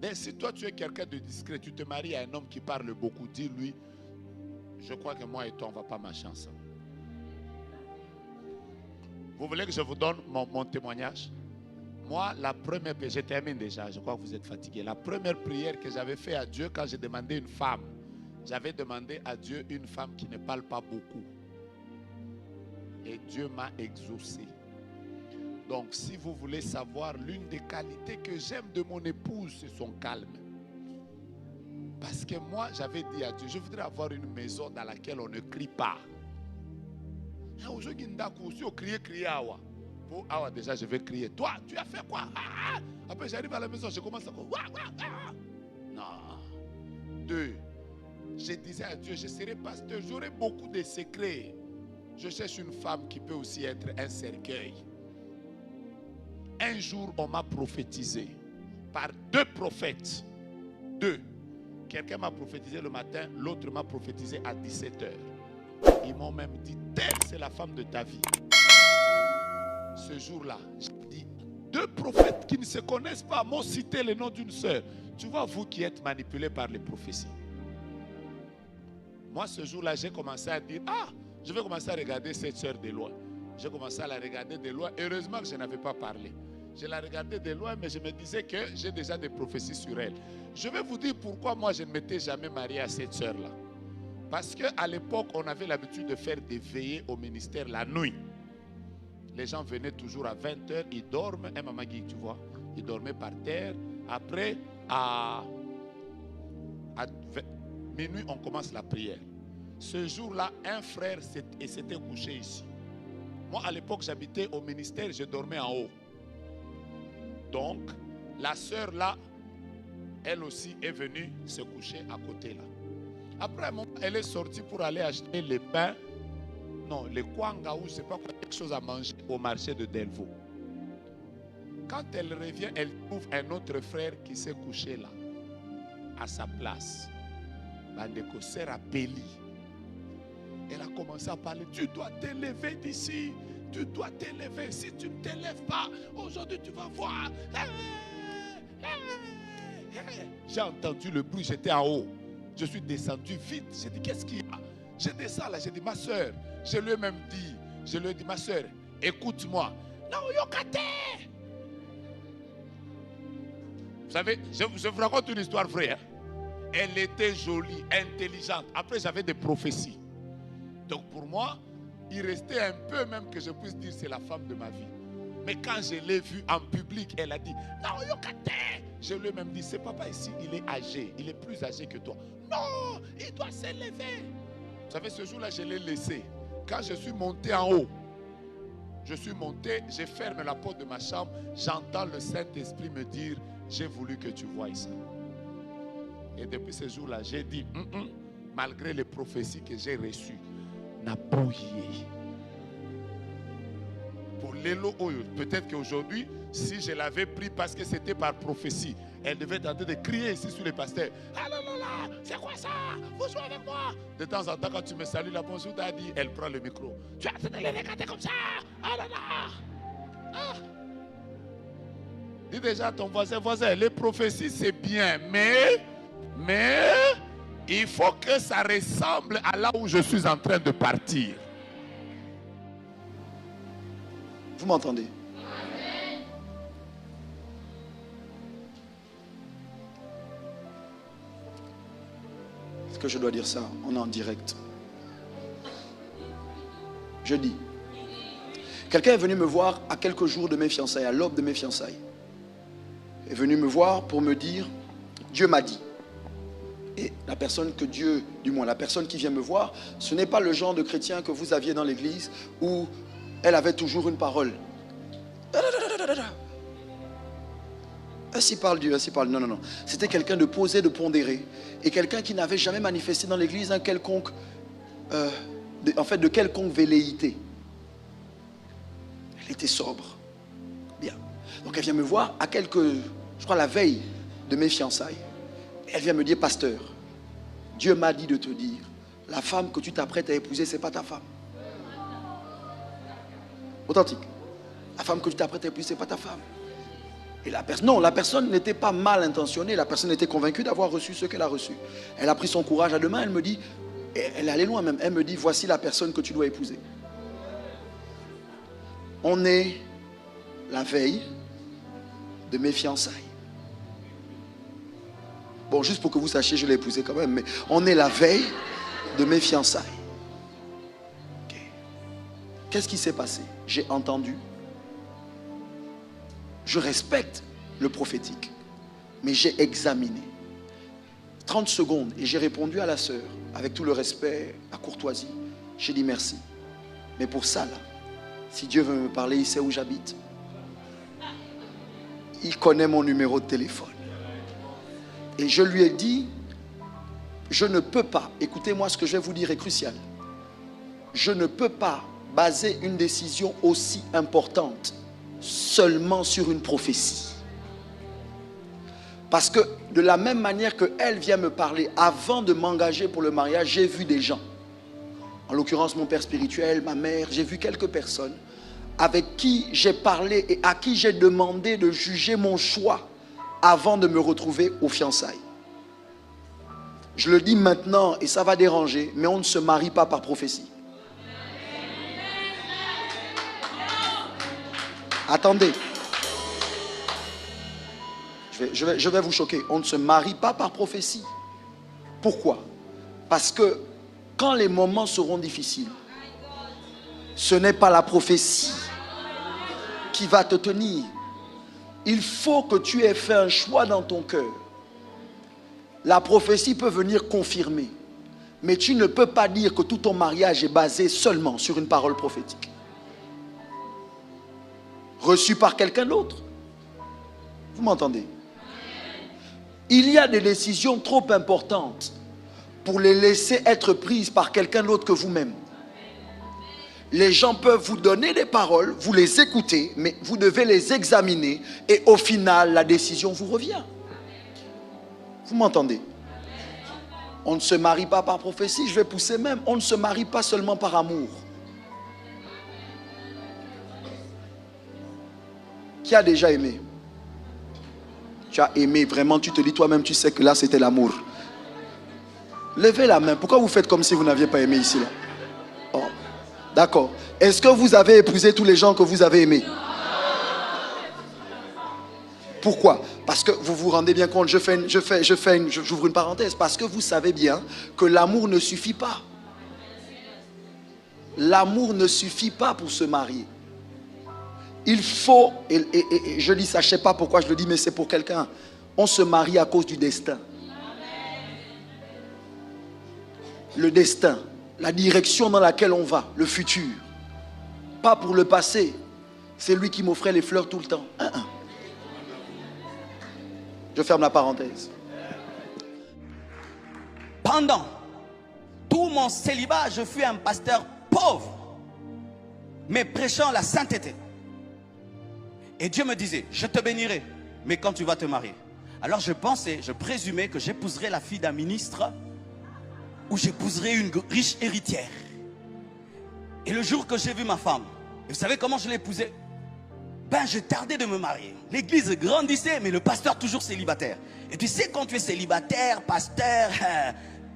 Mais si toi tu es quelqu'un de discret, tu te maries à un homme qui parle beaucoup, dis-lui, je crois que moi et toi on ne va pas marcher ensemble. Vous voulez que je vous donne mon témoignage? Moi, la première, je termine déjà, je crois que vous êtes fatigué. La première prière que j'avais fait à Dieu quand j'ai demandé une femme, j'avais demandé à Dieu une femme qui ne parle pas beaucoup. Et Dieu m'a exaucé. Donc, si vous voulez savoir l'une des qualités que j'aime de mon épouse, c'est son calme. Parce que moi, j'avais dit à Dieu, je voudrais avoir une maison dans laquelle on ne crie pas. Aujourd'hui, si on crie, déjà, je vais crier. Toi, tu as fait quoi? Après, j'arrive à la maison, je commence à dire. Non. 2. Je disais à Dieu, je serai pasteur, j'aurai beaucoup de secrets. Je cherche une femme qui peut aussi être un cercueil. Un jour, on m'a prophétisé par 2 prophètes. 2. Quelqu'un m'a prophétisé le matin, l'autre m'a prophétisé à 17h. Ils m'ont même dit, telle c'est la femme de ta vie. Ce jour-là, j'ai dit, 2 prophètes qui ne se connaissent pas m'ont cité le nom d'une sœur. Tu vois, vous qui êtes manipulés par les prophéties. Moi, ce jour-là, j'ai commencé à dire, je vais commencer à regarder cette sœur de loin. J'ai commencé à la regarder de loin. Heureusement que je n'avais pas parlé. Je la regardais de loin, mais je me disais que j'ai déjà des prophéties sur elle. Je vais vous dire pourquoi moi, je ne m'étais jamais marié à cette sœur-là. Parce qu'à l'époque, on avait l'habitude de faire des veillées au ministère la nuit. Les gens venaient toujours à 20h, ils dorment, maman Guy, tu vois, ils dormaient par terre. Après, à minuit, on commence la prière. Ce jour-là, un frère s'était couché ici. Moi, à l'époque, j'habitais au ministère, je dormais en haut. Donc, la sœur là, elle aussi est venue se coucher à côté là. Après, elle est sortie pour aller acheter les pains, non, les kwanga ou je ne sais pas quoi, quelque chose à manger au marché de Delvaux. Quand elle revient, elle trouve un autre frère qui s'est couché là, à sa place. Bandeko Serapeli. Elle a commencé à parler. Tu dois t'élever d'ici. Tu dois t'élever. Si tu ne t'élèves pas, aujourd'hui tu vas voir. J'ai entendu le bruit, j'étais en haut. Je suis descendu vite. J'ai dit, qu'est-ce qu'il y a? Je descends là, j'ai dit, ma soeur. Je lui ai même dit, ma soeur, écoute-moi. Non, yokate. Vous savez, je vous raconte une histoire vraie. Hein? Elle était jolie, intelligente. Après, j'avais des prophéties. Donc pour moi, il restait un peu même que je puisse dire c'est la femme de ma vie. Mais quand je l'ai vue en public, elle a dit, non, yokate. Je lui ai même dit, c'est papa ici, il est âgé. Il est plus âgé que toi. Non, il doit s'élever. Vous savez, ce jour-là, je l'ai laissé. Quand je suis monté en haut, je ferme la porte de ma chambre, j'entends le Saint-Esprit me dire, j'ai voulu que tu voies ça. Et depuis ce jour-là, j'ai dit, malgré les prophéties que j'ai reçues, n'a bouillé. Pour l'élo, peut-être qu'aujourd'hui, si je l'avais pris parce que c'était par prophétie, elle devait tenter de crier ici sur les pasteurs. Ah là là là, c'est quoi ça? Vous jouez avec moi? De temps en temps, quand tu me salues, la bonjour Daddy, elle prend le micro. Tu as de les regarder comme ça? Ah là là! Ah. Dis déjà à ton voisin, les prophéties c'est bien, mais il faut que ça ressemble à là où je suis en train de partir. Vous m'entendez? Est-ce que je dois dire ça? On est en direct. Je dis, quelqu'un est venu me voir à quelques jours de mes fiançailles, à l'aube de mes fiançailles. Il est venu me voir pour me dire, Dieu m'a dit. Et la personne que Dieu, du moins la personne qui vient me voir, ce n'est pas le genre de chrétien que vous aviez dans l'église où elle avait toujours une parole. Ainsi parle Dieu, ainsi parle. Non, non, non. C'était quelqu'un de posé, de pondéré. Et quelqu'un qui n'avait jamais manifesté dans l'église un quelconque, de quelconque velléité. Elle était sobre. Bien. Donc elle vient me voir à je crois la veille de mes fiançailles. Elle vient me dire, pasteur, Dieu m'a dit de te dire, la femme que tu t'apprêtes à épouser, ce n'est pas ta femme. Authentique. La femme que tu t'apprêtes à épouser, ce n'est pas ta femme. Et la personne n'était pas mal intentionnée. La personne était convaincue d'avoir reçu ce qu'elle a reçu. Elle a pris son courage à deux mains. Elle me dit, elle est allée loin même. Elle me dit, voici la personne que tu dois épouser. On est la veille de mes fiançailles. Bon, juste pour que vous sachiez, je l'ai épousée quand même. Mais on est la veille de mes fiançailles. Okay. Qu'est-ce qui s'est passé? J'ai entendu. Je respecte le prophétique, mais j'ai examiné 30 secondes et j'ai répondu à la sœur avec tout le respect, la courtoisie. J'ai dit merci. Mais pour ça, là, si Dieu veut me parler, il sait où j'habite. Il connaît mon numéro de téléphone. Et je lui ai dit, je ne peux pas, écoutez-moi, ce que je vais vous dire est crucial. Je ne peux pas baser une décision aussi importante seulement sur une prophétie. Parce que de la même manière qu'elle vient me parler, avant de m'engager pour le mariage, j'ai vu des gens, en l'occurrence mon père spirituel, ma mère, j'ai vu quelques personnes avec qui j'ai parlé et à qui j'ai demandé de juger mon choix avant de me retrouver aux fiançailles. Je le dis maintenant et ça va déranger, mais on ne se marie pas par prophétie. Attendez. Je vais vous choquer. On ne se marie pas par prophétie. Pourquoi? Parce que quand les moments seront difficiles, ce n'est pas la prophétie qui va te tenir. Il faut que tu aies fait un choix dans ton cœur. La prophétie peut venir confirmer. Mais tu ne peux pas dire que tout ton mariage est basé seulement sur une parole prophétique. Reçu par quelqu'un d'autre. Vous m'entendez? Il y a des décisions trop importantes pour les laisser être prises par quelqu'un d'autre que vous-même. Les gens peuvent vous donner des paroles, vous les écoutez, mais vous devez les examiner et au final, la décision vous revient. Vous m'entendez? On ne se marie pas par prophétie, je vais pousser même. On ne se marie pas seulement par amour. Qui a déjà aimé? Tu as aimé vraiment, tu te dis toi-même, tu sais que là c'était l'amour. Levez la main. Pourquoi vous faites comme si vous n'aviez pas aimé ici là? Oh, d'accord. Est-ce que vous avez épousé tous les gens que vous avez aimés? Pourquoi? Parce que vous vous rendez bien compte, j'ouvre une parenthèse, parce que vous savez bien que l'amour ne suffit pas. L'amour ne suffit pas pour se marier. Il faut, et je dis ça, je ne sais pas pourquoi je le dis, mais c'est pour quelqu'un. On se marie à cause du destin. Le destin, la direction dans laquelle on va, le futur. Pas pour le passé. C'est lui qui m'offrait les fleurs tout le temps. Je ferme la parenthèse. Pendant tout mon célibat, je fus un pasteur pauvre, mais prêchant la sainteté. Et Dieu me disait, je te bénirai, mais quand tu vas te marier. Alors je pensais, je présumais que j'épouserais la fille d'un ministre ou j'épouserais une riche héritière. Et le jour que j'ai vu ma femme, et vous savez comment je l'ai épousée? Ben, je tardais de me marier. L'église grandissait, mais le pasteur toujours célibataire. Et tu sais, quand tu es célibataire, pasteur,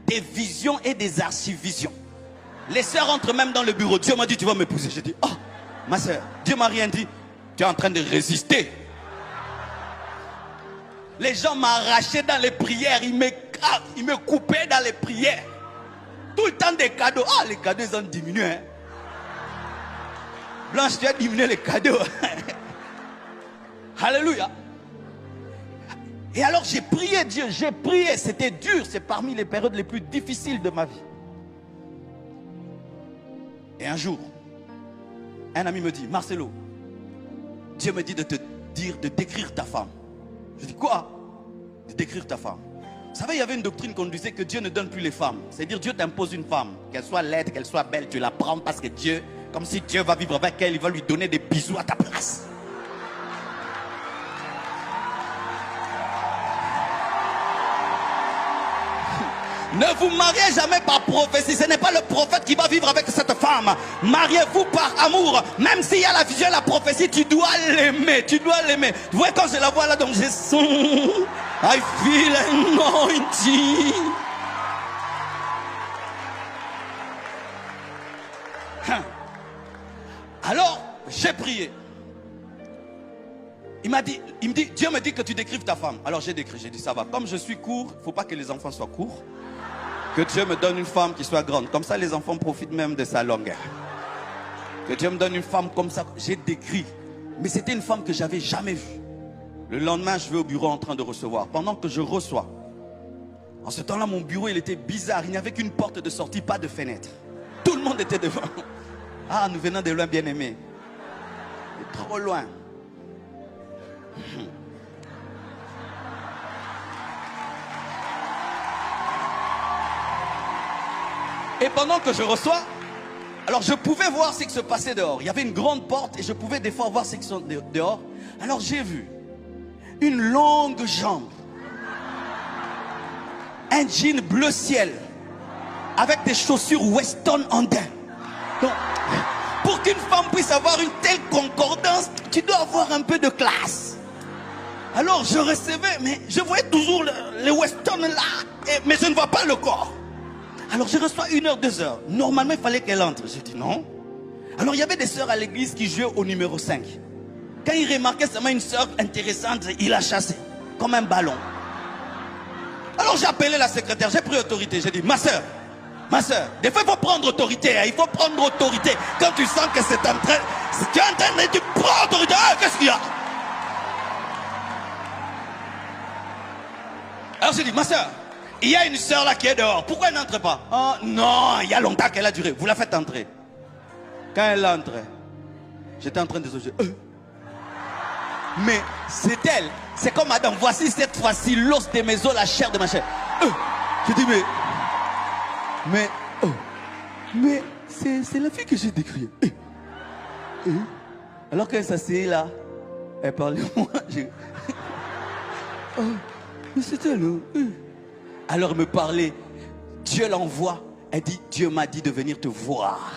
des visions et des archivisions. Les sœurs entrent même dans le bureau. Dieu m'a dit, tu vas m'épouser. J'ai dit, oh, ma sœur, Dieu m'a rien dit. Tu es en train de résister. Les gens m'arrachaient dans les prières. Ils me coupaient dans les prières. Tout le temps des cadeaux. Ah, les cadeaux, ils ont diminué. Hein. Blanche, tu as diminué les cadeaux. Alléluia. Et alors j'ai prié Dieu, j'ai prié. C'était dur, c'est parmi les périodes les plus difficiles de ma vie. Et un jour, un ami me dit, Marcelo, Dieu me dit de te dire, de décrire ta femme. Je dis, quoi? De décrire ta femme. Vous savez, il y avait une doctrine qu'on disait que Dieu ne donne plus les femmes. C'est-à-dire, Dieu t'impose une femme. Qu'elle soit laide, qu'elle soit belle, tu la prends parce que Dieu, comme si Dieu va vivre avec elle, il va lui donner des bisous à ta place. Ne vous mariez jamais par prophétie. Ce n'est pas le prophète qui va vivre avec cette femme. Mariez-vous par amour. Même s'il y a la vision et la prophétie, tu dois l'aimer. Tu dois l'aimer. Vous voyez, quand je la vois là, donc je sens. I feel anointing. Alors, j'ai prié. Il me dit, Dieu me dit que tu décrives ta femme. Alors j'ai décrit, j'ai dit ça va. Comme je suis court, il ne faut pas que les enfants soient courts. Que Dieu me donne une femme qui soit grande. Comme ça, les enfants profitent même de sa longueur. Que Dieu me donne une femme comme ça. J'ai décrit. Mais c'était une femme que je n'avais jamais vue. Le lendemain, je vais au bureau en train de recevoir. Pendant que je reçois, en ce temps-là, mon bureau, il était bizarre. Il n'y avait qu'une porte de sortie, pas de fenêtre. Tout le monde était devant. Ah, nous venons de loin, bien aimé. Trop loin. Et pendant que je reçois, alors je pouvais voir ce qui se passait dehors. Il y avait une grande porte et je pouvais des fois voir ce qui se passait dehors. Alors j'ai vu une longue jambe, un jean bleu ciel avec des chaussures Weston andin. Donc, pour qu'une femme puisse avoir une telle concordance, tu dois avoir un peu de classe. Alors je recevais, mais je voyais toujours les Weston là, mais je ne vois pas le corps. Alors je reçois 1 heure, 2 heures. Normalement il fallait qu'elle entre. J'ai dit non. Alors il y avait des sœurs à l'église qui jouaient au numéro 5. Quand il remarquait seulement une sœur intéressante, il la chassait comme un ballon. Alors j'ai appelé la secrétaire, j'ai pris autorité. J'ai dit ma sœur, des fois il faut prendre autorité. Hein, il faut prendre autorité. Quand tu sens que c'est en train, tu es en train de, tu prends autorité. Ah, qu'est-ce qu'il y a? Alors j'ai dit ma sœur, il y a une sœur là qui est dehors. Pourquoi elle n'entre pas? Oh non, il y a longtemps qu'elle a duré. Vous la faites entrer. Quand elle entre, j'étais en train de se mais c'est elle. C'est comme Adam. Voici cette fois-ci l'os de mes os, la chair de ma chair. Je dis mais c'est la fille que j'ai décrite. Alors qu'elle s'assied là, elle parlait moi. Mais c'était elle. Alors elle me parlait. Dieu l'envoie. Elle dit, Dieu m'a dit de venir te voir.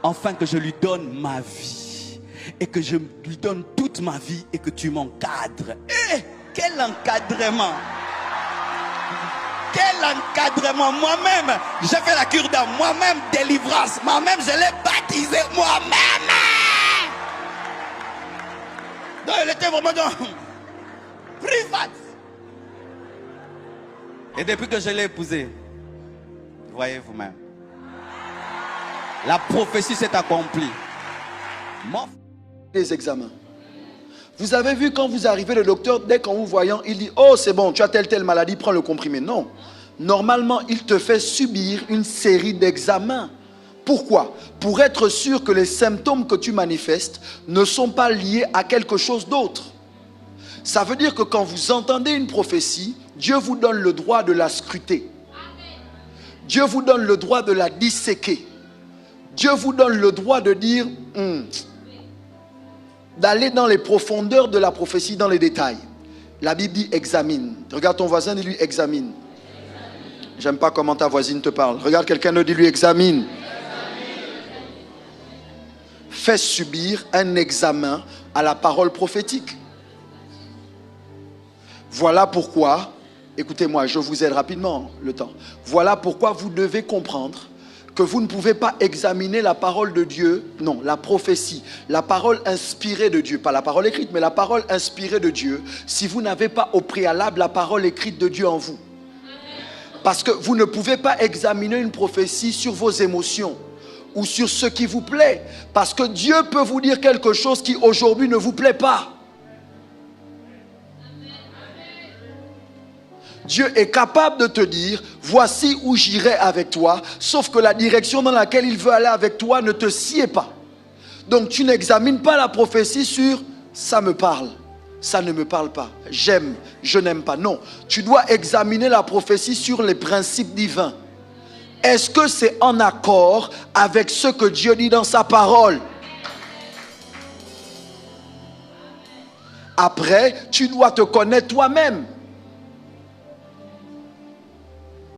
Enfin que je lui donne ma vie. Et que je lui donne toute ma vie. Et que tu m'encadres. Quel encadrement! Quel encadrement! Moi-même, j'ai fait la cure d'âme. Moi-même, délivrance. Moi-même, je l'ai baptisé. Moi-même! Donc elle était vraiment dans... privat. Et depuis que je l'ai épousée, voyez vous-même, la prophétie s'est accomplie. Les examens. Vous avez vu quand vous arrivez, le docteur, dès qu'en vous voyant, il dit, oh c'est bon, tu as telle maladie, prends le comprimé. Non. Normalement, il te fait subir une série d'examens. Pourquoi? Pour être sûr que les symptômes que tu manifestes ne sont pas liés à quelque chose d'autre. Ça veut dire que quand vous entendez une prophétie, Dieu vous donne le droit de la scruter. Dieu vous donne le droit de la disséquer. Dieu vous donne le droit de dire, d'aller dans les profondeurs de la prophétie, dans les détails. La Bible dit examine. Regarde ton voisin, dis-lui examine. J'aime pas comment ta voisine te parle. Regarde quelqu'un, dis-lui examine. Fais subir un examen à la parole prophétique. Voilà pourquoi, écoutez-moi, je vous aide rapidement le temps. Voilà pourquoi vous devez comprendre que vous ne pouvez pas examiner la parole de Dieu, non, la prophétie, la parole inspirée de Dieu, pas la parole écrite, mais la parole inspirée de Dieu, si vous n'avez pas au préalable la parole écrite de Dieu en vous. Parce que vous ne pouvez pas examiner une prophétie sur vos émotions ou sur ce qui vous plaît, parce que Dieu peut vous dire quelque chose qui aujourd'hui ne vous plaît pas. Dieu est capable de te dire, voici où j'irai avec toi, sauf que la direction dans laquelle il veut aller avec toi ne te sied pas. Donc tu n'examines pas la prophétie sur ça me parle, ça ne me parle pas, j'aime, je n'aime pas. Non, tu dois examiner la prophétie sur les principes divins. Est-ce que c'est en accord avec ce que Dieu dit dans sa parole? Après, tu dois te connaître toi-même.